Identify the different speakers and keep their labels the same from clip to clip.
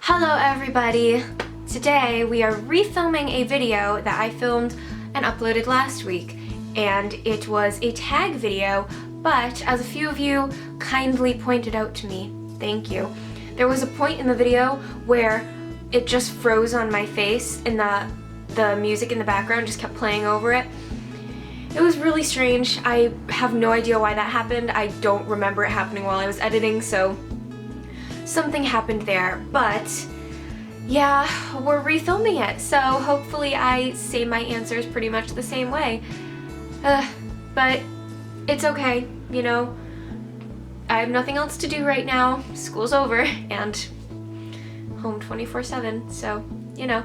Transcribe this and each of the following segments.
Speaker 1: Hello everybody! Today we are refilming a video that I filmed and uploaded last week, and it was a tag video, but as a few of you kindly pointed out to me, thank you, there was a point in the video where it just froze on my face and the music in the background just kept playing over it. It was really strange. I have no idea why that happened. I don't remember it happening while I was editing, so something happened there, but yeah, we're refilming it, so hopefully I say my answers pretty much the same way. But it's okay, you know, I have nothing else to do right now, school's over, and home 24/7, so, you know,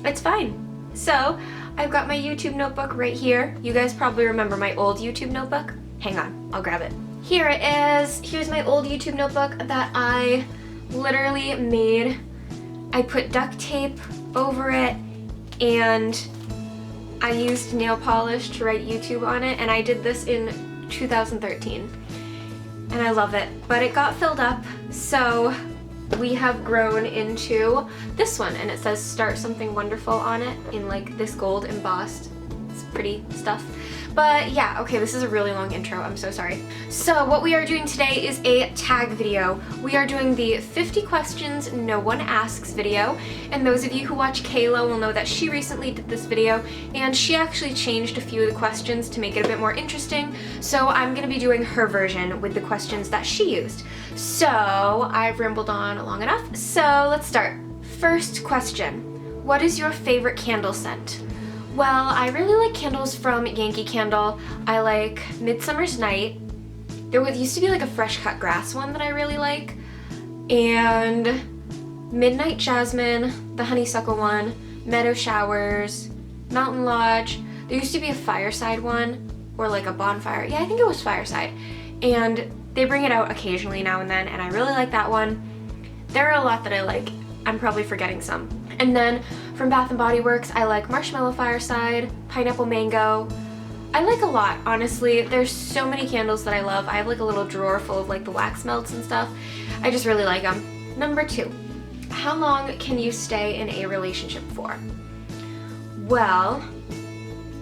Speaker 1: it's fine. So, I've got my YouTube notebook right here. You guys probably remember my old YouTube notebook. Hang on, I'll grab it. Here it is. Here's my old YouTube notebook that I literally made. I put duct tape over it and I used nail polish to write YouTube on it, and I did this in 2013 and I love it, but it got filled up, so we have grown into this one, and it says "Start Something Wonderful" on it in like this gold embossed. It's pretty stuff. But yeah, okay, this is a really long intro, I'm so sorry. So what we are doing today is a tag video. We are doing the 50 questions no one asks video, and those of you who watch Kayla will know that she recently did this video, and she actually changed a few of the questions to make it a bit more interesting, so I'm gonna be doing her version with the questions that she used. So I've rambled on long enough, so let's start. First question, what is your favorite candle scent? Well, I really like candles from Yankee Candle. I like Midsummer's Night. There used to be like a fresh cut grass one that I really like. And Midnight Jasmine, the honeysuckle one, Meadow Showers, Mountain Lodge. There used to be a fireside one, or like a bonfire. Yeah, I think it was fireside. And they bring it out occasionally now and then, and I really like that one. There are a lot that I like. I'm probably forgetting some. And then from Bath & Body Works, I like Marshmallow Fireside, Pineapple Mango. I like a lot, honestly. There's so many candles that I love. I have like a little drawer full of like the wax melts and stuff. I just really like them. Number 2, how long can you stay in a relationship for? Well,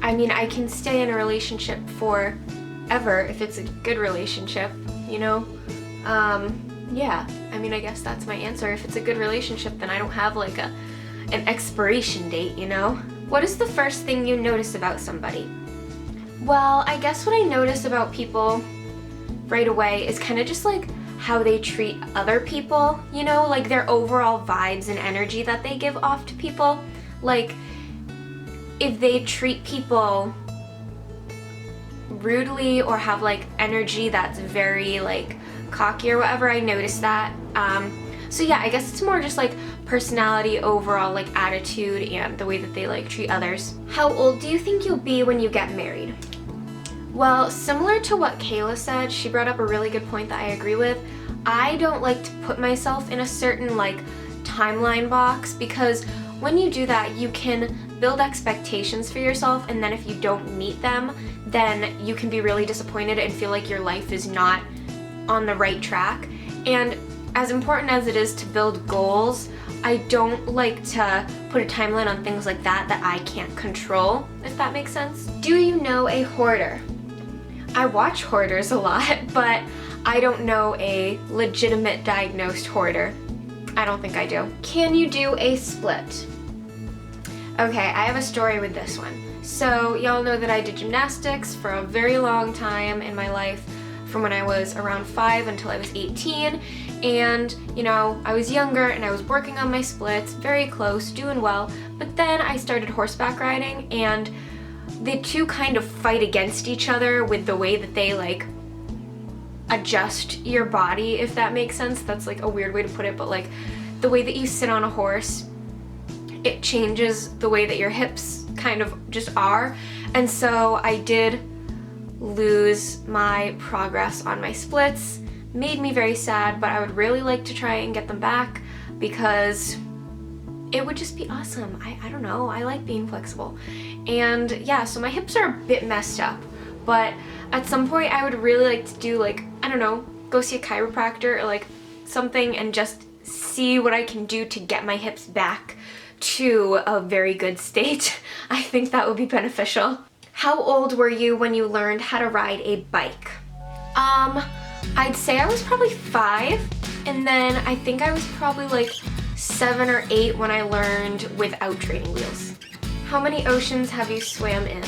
Speaker 1: I mean, I can stay in a relationship forever if it's a good relationship, you know? Yeah, I mean, I guess that's my answer. If it's a good relationship, then I don't have like an expiration date, you know? What is the first thing you notice about somebody? Well, I guess what I notice about people right away is kind of just like how they treat other people, you know? Like their overall vibes and energy that they give off to people. Like, if they treat people rudely or have like energy that's very like cocky or whatever, I notice that. So yeah, I guess it's more just like personality, overall like attitude, and the way that they like treat others. How old do you think you'll be when you get married? Well, similar to what Kayla said, she brought up a really good point that I agree with. I don't like to put myself in a certain like timeline box, because when you do that, you can build expectations for yourself, and then if you don't meet them, then you can be really disappointed and feel like your life is not on the right track. And as important as it is to build goals, I don't like to put a timeline on things like that I can't control, if that makes sense. Do you know a hoarder? I watch hoarders a lot, but I don't know a legitimate diagnosed hoarder. I don't think I do. Can you do a split? Okay, I have a story with this one. So y'all know that I did gymnastics for a very long time in my life, from when I was around 5 until I was 18, and you know, I was younger and I was working on my splits, very close, doing well, but then I started horseback riding, and the two kind of fight against each other with the way that they like adjust your body, if that makes sense. That's like a weird way to put it, but like the way that you sit on a horse, it changes the way that your hips kind of just are, and so I did lose my progress on my splits. Made me very sad, but I would really like to try and get them back, because it would just be awesome. I don't know, I like being flexible. And yeah, so my hips are a bit messed up, but at some point I would really like to do like, I don't know, go see a chiropractor or like something and just see what I can do to get my hips back to a very good state. I think that would be beneficial. How old were you when you learned how to ride a bike? I'd say I was probably 5, and then I think I was probably like 7 or 8 when I learned without training wheels. How many oceans have you swam in?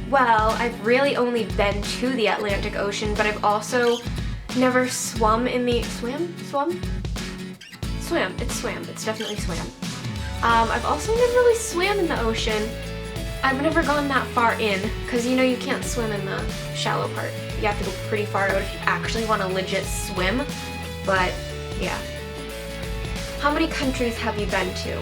Speaker 1: Well, I've really only been to the Atlantic Ocean, but I've also never swum in the, swam? It's definitely swam. I've also never really swam in the ocean. I've never gone that far in, because you know you can't swim in the shallow part. You have to go pretty far out if you actually want to legit swim, but yeah. How many countries have you been to?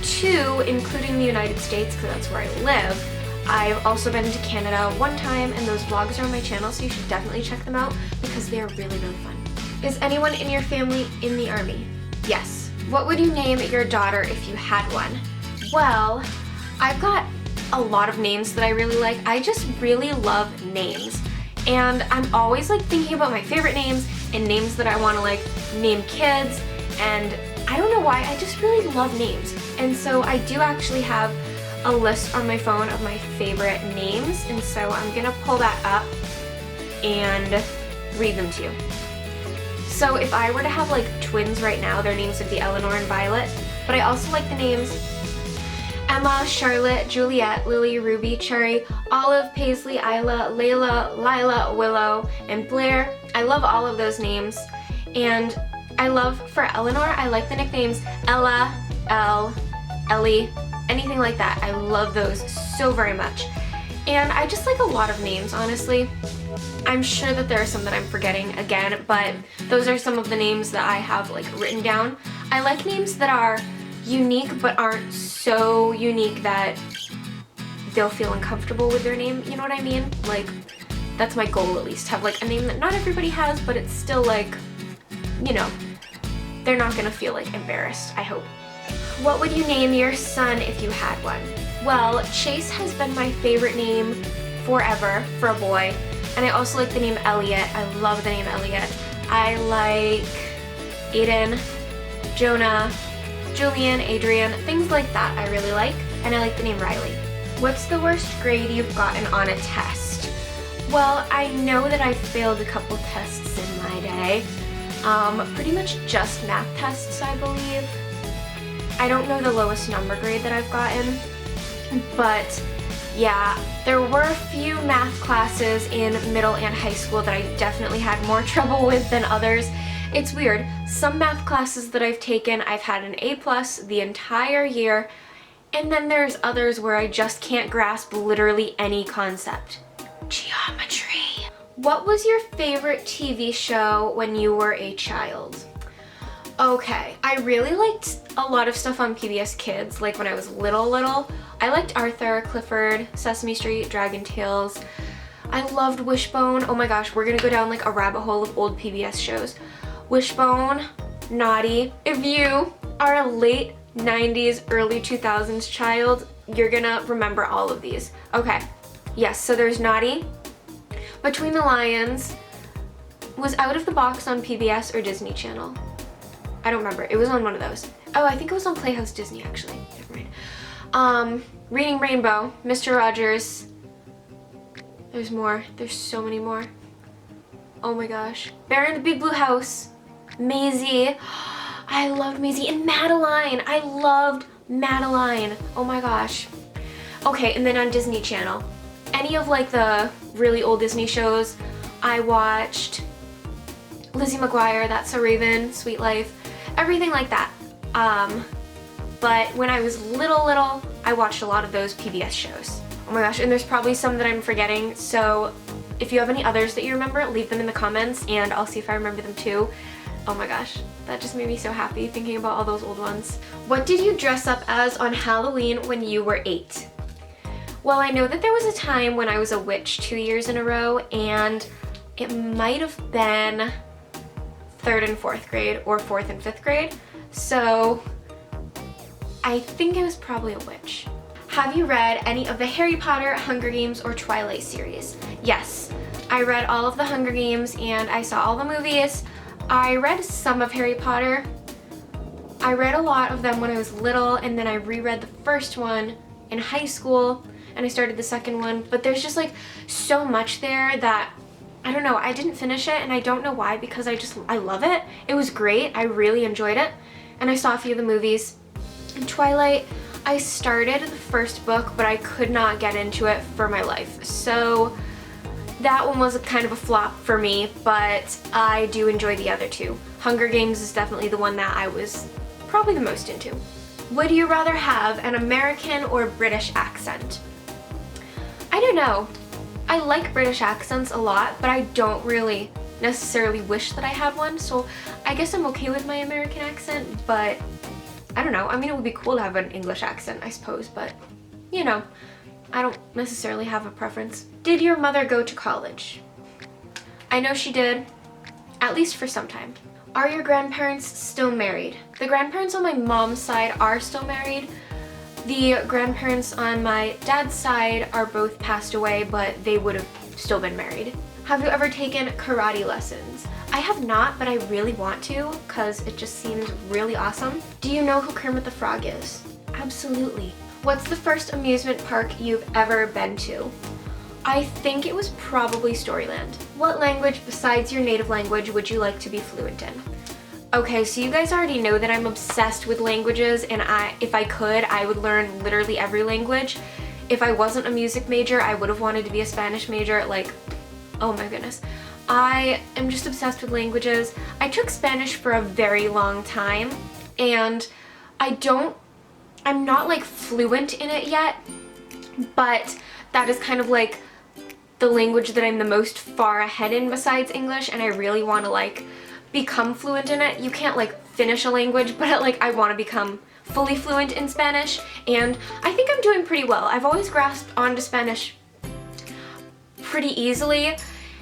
Speaker 1: 2, including the United States, because that's where I live. I've also been to Canada 1 time, and those vlogs are on my channel, so you should definitely check them out because they are really, really fun. Is anyone in your family in the Army? Yes. What would you name your daughter if you had one? Well, I've got a lot of names that I really like. I just really love names, and I'm always like thinking about my favorite names and names that I want to like name kids, and I don't know why, I just really love names. And so I do actually have a list on my phone of my favorite names, and so I'm gonna pull that up and read them to you. So if I were to have like twins right now, their names would be Eleanor and Violet, but I also like the names Emma, Charlotte, Juliet, Lily, Ruby, Cherry, Olive, Paisley, Isla, Layla, Lila, Willow, and Blair. I love all of those names, and I love, for Eleanor, I like the nicknames Ella, Elle, Ellie, anything like that. I love those so very much. And I just like a lot of names, honestly. I'm sure that there are some that I'm forgetting again, but those are some of the names that I have like written down. I like names that are unique but aren't so unique that they'll feel uncomfortable with their name, you know what I mean? Like, that's my goal at least, have like a name that not everybody has, but it's still like, you know, they're not gonna feel like embarrassed, I hope. What would you name your son if you had one? Well, Chase has been my favorite name forever for a boy, and I also like the name Elliot. I love the name Elliot. I like Aiden, Jonah, Julian, Adrian, things like that I really like, and I like the name Riley. What's the worst grade you've gotten on a test? Well, I know that I've failed a couple tests in my day. Pretty much just math tests, I believe. I don't know the lowest number grade that I've gotten, but yeah, there were a few math classes in middle and high school that I definitely had more trouble with than others. It's weird. Some math classes that I've taken, I've had an A+ the entire year, and then there's others where I just can't grasp literally any concept. Geometry. What was your favorite TV show when you were a child? Okay, I really liked a lot of stuff on PBS Kids, like when I was little. I liked Arthur, Clifford, Sesame Street, Dragon Tales. I loved Wishbone. Oh my gosh, we're gonna go down like a rabbit hole of old PBS shows. Wishbone, Naughty. If you are a late 90s, early 2000s child, you're gonna remember all of these. Okay, yes, so there's Naughty, Between the Lions, was Out of the Box on PBS or Disney Channel? I don't remember. It was on one of those. Oh, I think it was on Playhouse Disney, actually. Never mind. Reading Rainbow, Mr. Rogers. There's more. There's so many more. Oh my gosh. Bear in the Big Blue House. Maisie. I loved Maisie. And Madeline. I loved Madeline. Oh my gosh. Okay, and then on Disney Channel, any of like the really old Disney shows, I watched Lizzie McGuire, That's So Raven, Sweet Life, everything like that. But when I was little, I watched a lot of those PBS shows. Oh my gosh, and there's probably some that I'm forgetting, so if you have any others that you remember, leave them in the comments and I'll see if I remember them too. Oh my gosh, that just made me so happy thinking about all those old ones. What did you dress up as on Halloween when you were 8? Well, I know that there was a time when I was a witch 2 years in a row, and it might have been 3rd and 4th grade or 4th and 5th grade, so I think I was probably a witch. Have you read any of the Harry Potter, Hunger Games, or Twilight series? Yes, I read all of the Hunger Games and I saw all the movies. I read some of Harry Potter. I read a lot of them when I was little, and then I reread the first one in high school, and I started the second one, but there's just like so much there that, I don't know, I didn't finish it, and I don't know why, because I love it. It was great, I really enjoyed it, and I saw a few of the movies. And Twilight, I started the first book, but I could not get into it for my life, so that one was kind of a flop for me, but I do enjoy the other two. Hunger Games is definitely the one that I was probably the most into. Would you rather have an American or British accent? I don't know. I like British accents a lot, but I don't really necessarily wish that I had one, so I guess I'm okay with my American accent, but I don't know. I mean, it would be cool to have an English accent, I suppose, but you know, I don't necessarily have a preference. Did your mother go to college? I know she did, at least for some time. Are your grandparents still married? The grandparents on my mom's side are still married. The grandparents on my dad's side are both passed away, but they would have still been married. Have you ever taken karate lessons? I have not, but I really want to because it just seems really awesome. Do you know who Kermit the Frog is? Absolutely. What's the first amusement park you've ever been to? I think it was probably Storyland. What language besides your native language would you like to be fluent in? Okay, so you guys already know that I'm obsessed with languages, and if I could, I would learn literally every language. If I wasn't a music major, I would have wanted to be a Spanish major. Like, oh my goodness. I am just obsessed with languages. I took Spanish for a very long time, and I'm not like fluent in it yet, but that is kind of like the language that I'm the most far ahead in besides English, and I really want to like become fluent in it. You can't like finish a language, but like I want to become fully fluent in Spanish, and I think I'm doing pretty well. I've always grasped onto Spanish pretty easily,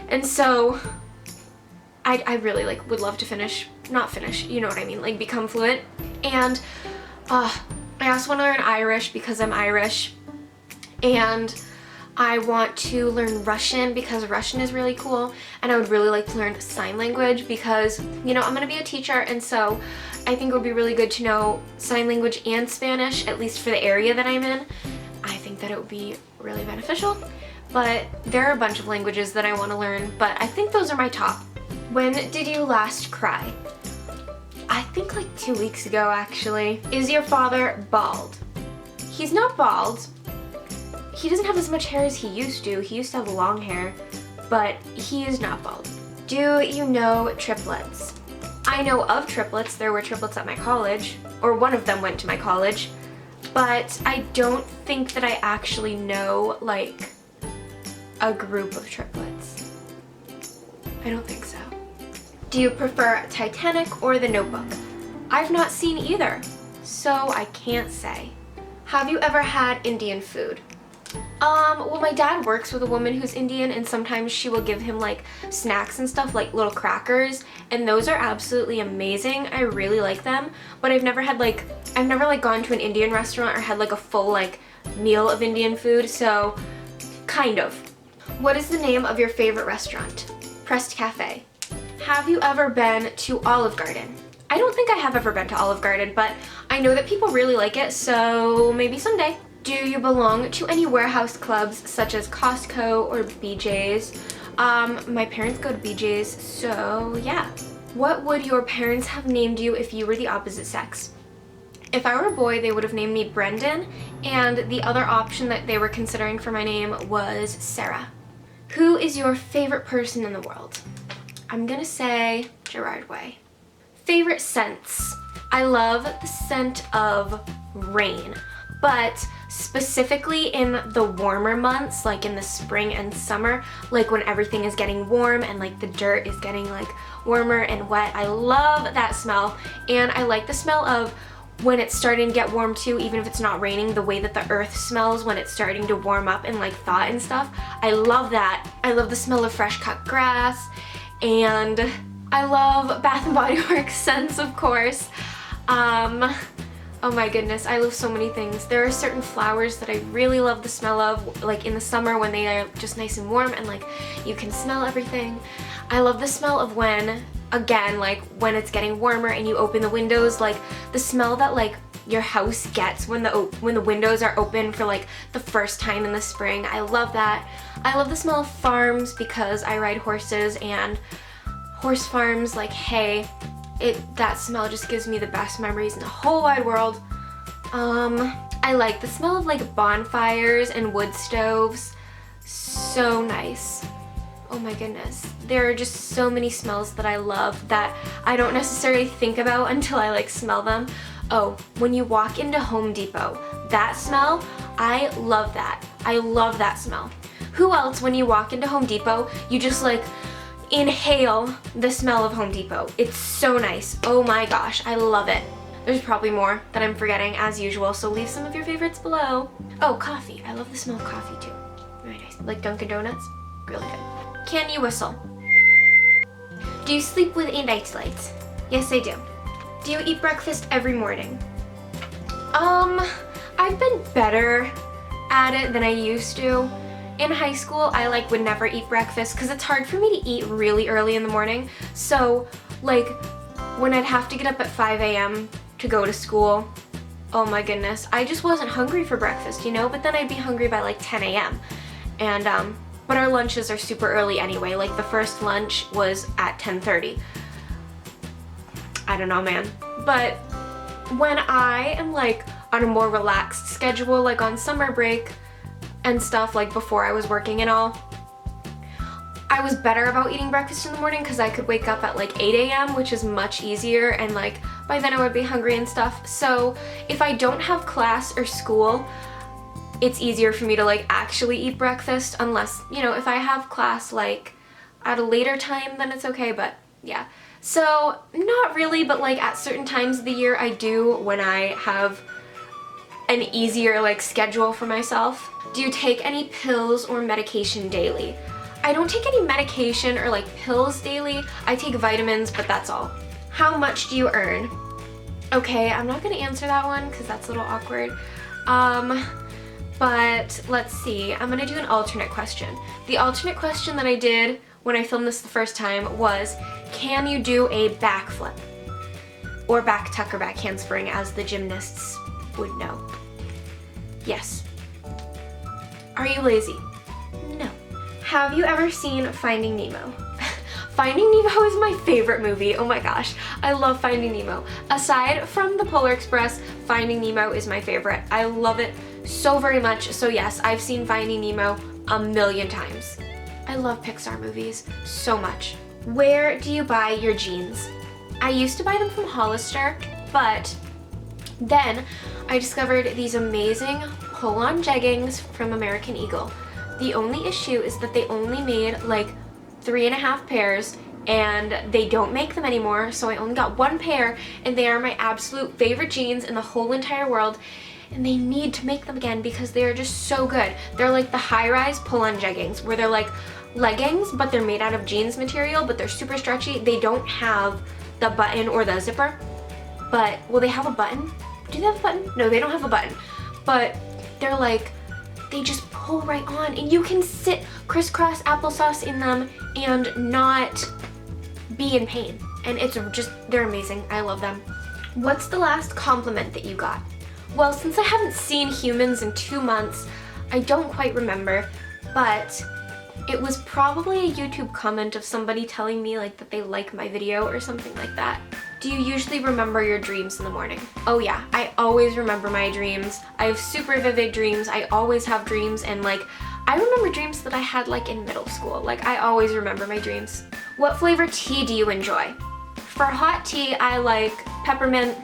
Speaker 1: and so I really like would love to not finish, you know what I mean, like become fluent. And I also want to learn Irish because I'm Irish, and I want to learn Russian because Russian is really cool, and I would really like to learn sign language because, you know, I'm going to be a teacher, and so I think it would be really good to know sign language and Spanish, at least for the area that I'm in. I think that it would be really beneficial, but there are a bunch of languages that I want to learn, but I think those are my top. When did you last cry? I think like 2 weeks ago, actually. Is your father bald? He's not bald. He doesn't have as much hair as he used to. He used to have long hair, but he is not bald. Do you know triplets? I know of triplets. There were triplets at my college, or one of them went to my college, but I don't think that I actually know like a group of triplets. I don't think so. Do you prefer Titanic or The Notebook? I've not seen either, so I can't say. Have you ever had Indian food? Well, my dad works with a woman who's Indian, and sometimes she will give him like snacks and stuff, like little crackers, and those are absolutely amazing. I really like them, but I've never gone to an Indian restaurant or had like a full like meal of Indian food, so kind of. What is the name of your favorite restaurant? Pressed Cafe. Have you ever been to Olive Garden? I don't think I have ever been to Olive Garden, but I know that people really like it, so maybe someday. Do you belong to any warehouse clubs such as Costco or BJ's? My parents go to BJ's, so yeah. What would your parents have named you if you were the opposite sex? If I were a boy, they would have named me Brendan, and the other option that they were considering for my name was Sarah. Who is your favorite person in the world? I'm gonna say Gerard Way. Favorite scents? I love the scent of rain, but specifically in the warmer months, like in the spring and summer, like when everything is getting warm and like the dirt is getting like warmer and wet. I love that smell, and I like the smell of when it's starting to get warm too, even if it's not raining, the way that the earth smells when it's starting to warm up and like thaw and stuff. I love that. I love the smell of fresh cut grass, and I love Bath & Body Works scents, of course. Oh my goodness, I love so many things. There are certain flowers that I really love the smell of, like in the summer when they are just nice and warm and like you can smell everything. I love the smell of when again, like when it's getting warmer and you open the windows, like the smell that like your house gets when the windows are open for like the first time in the spring. I love that. I love the smell of farms because I ride horses, and horse farms, like hay, that smell just gives me the best memories in the whole wide world. I like the smell of like bonfires and wood stoves. So nice. Oh my goodness. There are just so many smells that I love that I don't necessarily think about until I like smell them. Oh, when you walk into Home Depot, that smell, I love that. I love that smell. Who else, when you walk into Home Depot, you just like inhale the smell of Home Depot? It's so nice. Oh my gosh, I love it. There's probably more that I'm forgetting as usual, so leave some of your favorites below. Oh, coffee. I love the smell of coffee too. Very nice. Like Dunkin' Donuts. Really good. Can you whistle? Do you sleep with a nightlight? Yes, I do. Do you eat breakfast every morning? I've been better at it than I used to. In high school, I like would never eat breakfast because it's hard for me to eat really early in the morning. So like when I'd have to get up at 5 a.m. to go to school, oh my goodness, I just wasn't hungry for breakfast, you know? But then I'd be hungry by like 10 a.m. And but our lunches are super early anyway. Like the first lunch was at 10:30. I don't know, man. But when I am like on a more relaxed schedule, like on summer break and stuff, like before I was working and all, I was better about eating breakfast in the morning because I could wake up at like 8 a.m., which is much easier, and like by then I would be hungry and stuff. So if I don't have class or school, it's easier for me to like actually eat breakfast, unless, you know, if I have class like at a later time, then it's okay, but yeah. So not really, but like at certain times of the year I do, when I have an easier like schedule for myself. Do you take any pills or medication daily? I don't take any medication or like pills daily. I take vitamins, but that's all. How much do you earn? Okay, I'm not gonna answer that one because that's a little awkward. But let's see, I'm gonna do an alternate question. The alternate question that I did when I filmed this the first time was, can you do a backflip? Or back tuck or back handspring, as the gymnasts would know. Yes. Are you lazy? No. Have you ever seen Finding Nemo? Finding Nemo is my favorite movie. Oh my gosh, I love Finding Nemo. Aside from the Polar Express, Finding Nemo is my favorite. I love it so very much. So yes, I've seen Finding Nemo a million times. I love Pixar movies so much. Where do you buy your jeans? I used to buy them from Hollister, but then I discovered these amazing pull-on jeggings from American Eagle. The only issue is that they only made like 3.5 pairs, and they don't make them anymore, so I only got one pair, and they are my absolute favorite jeans in the whole entire world, and they need to make them again because they are just so good. They're like the high-rise pull-on jeggings, where they're like leggings, but they're made out of jeans material, but they're super stretchy. They don't have the button or the zipper, but, well, they have a button. Do they have a button? No, they don't have a button, but they're like, they just pull right on, and you can sit crisscross applesauce in them and not be in pain. And it's just, they're amazing. I love them. What's the last compliment that you got? Well, since I haven't seen humans in 2 months, I don't quite remember, but it was probably a YouTube comment of somebody telling me like that they like my video or something like that. Do you usually remember your dreams in the morning? Oh yeah, I always remember my dreams. I have super vivid dreams. I always have dreams, and like, I remember dreams that I had like in middle school. Like, I always remember my dreams. What flavor tea do you enjoy? For hot tea, I like peppermint,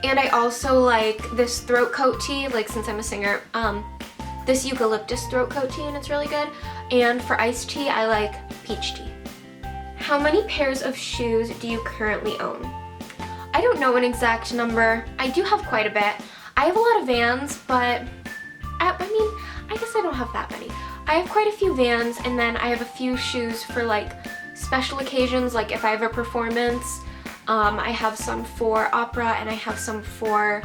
Speaker 1: and I also like this throat coat tea, like since I'm a singer, this eucalyptus throat coat tea, and it's really good. And for iced tea, I like peach tea. How many pairs of shoes do you currently own? I don't know an exact number. I do have quite a bit. I have a lot of Vans, but I mean, I guess I don't have that many. I have quite a few Vans, and then I have a few shoes for like special occasions, like if I have a performance. I have some for opera, and I have some for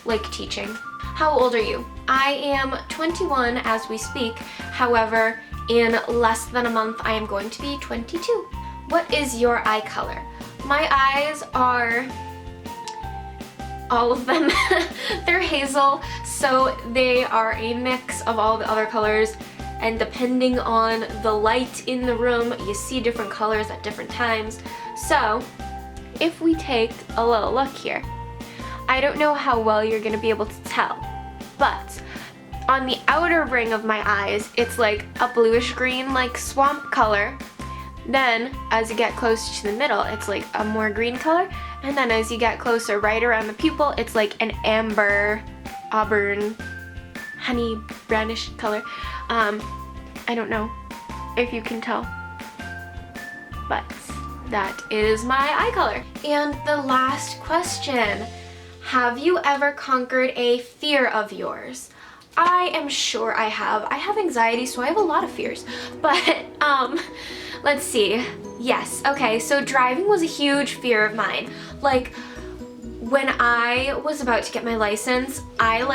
Speaker 1: like teaching. How old are you? I am 21 as we speak. However, in less than a month, I am going to be 22. what is your eye color? My eyes are all of them. They're hazel, so they are a mix of all the other colors, and depending on the light in the room, you see different colors at different times. So if we take a little look here, I don't know how well you're gonna be able to tell, but on the outer ring of my eyes, it's like a bluish green, like swamp color. Then as you get closer to the middle, it's like a more green color. And then as you get closer right around the pupil, it's like an amber, auburn, honey brownish color. I don't know if you can tell, but that is my eye color. And the last question, have you ever conquered a fear of yours? I am sure I have. I have anxiety, so I have a lot of fears. But let's see. Yes, okay, so driving was a huge fear of mine. Like, when I was about to get my license, I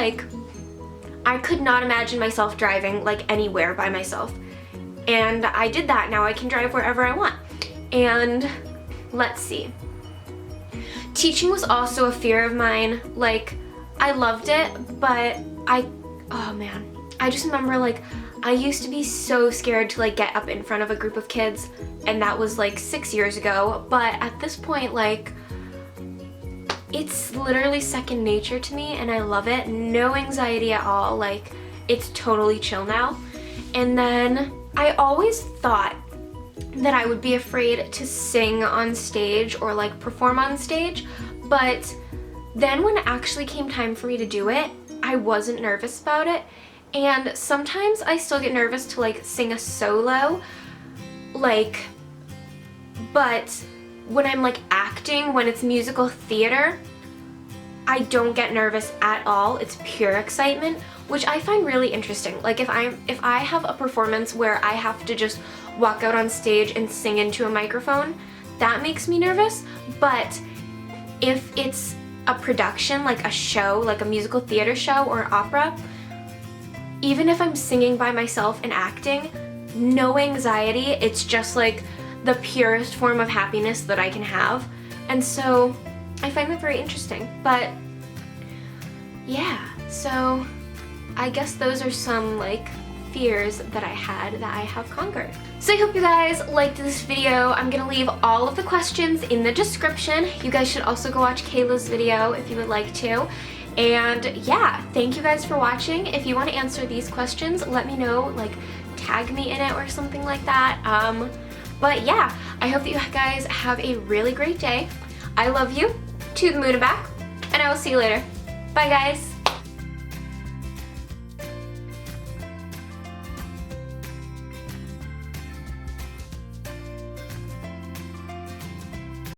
Speaker 1: could not imagine myself driving like anywhere by myself. And I did that. Now I can drive wherever I want. And let's see. Teaching was also a fear of mine. Like, I loved it, but oh man, I just remember like I used to be so scared to like get up in front of a group of kids, and that was like 6 years ago. But at this point, like, it's literally second nature to me, and I love it. No anxiety at all. Like, it's totally chill now. And then I always thought that I would be afraid to sing on stage or like perform on stage, but then when it actually came time for me to do it, I wasn't nervous about it. And sometimes I still get nervous to like sing a solo, like, but when I'm like acting, when it's musical theater, I don't get nervous at all. It's pure excitement, which I find really interesting. Like, if I have a performance where I have to just walk out on stage and sing into a microphone, that makes me nervous. But if it's a production, like a show, like a musical theater show or opera, even if I'm singing by myself and acting, no anxiety. It's just like the purest form of happiness that I can have. And so I find that very interesting. But yeah, so I guess those are some like fears that I had that I have conquered. So I hope you guys liked this video. I'm gonna leave all of the questions in the description. You guys should also go watch Kayla's video if you would like to. And yeah, thank you guys for watching. If you want to answer these questions, let me know, like tag me in it or something like that. But yeah, I hope that you guys have a really great day. I love you, to the moon and back, and I will see you later. Bye guys.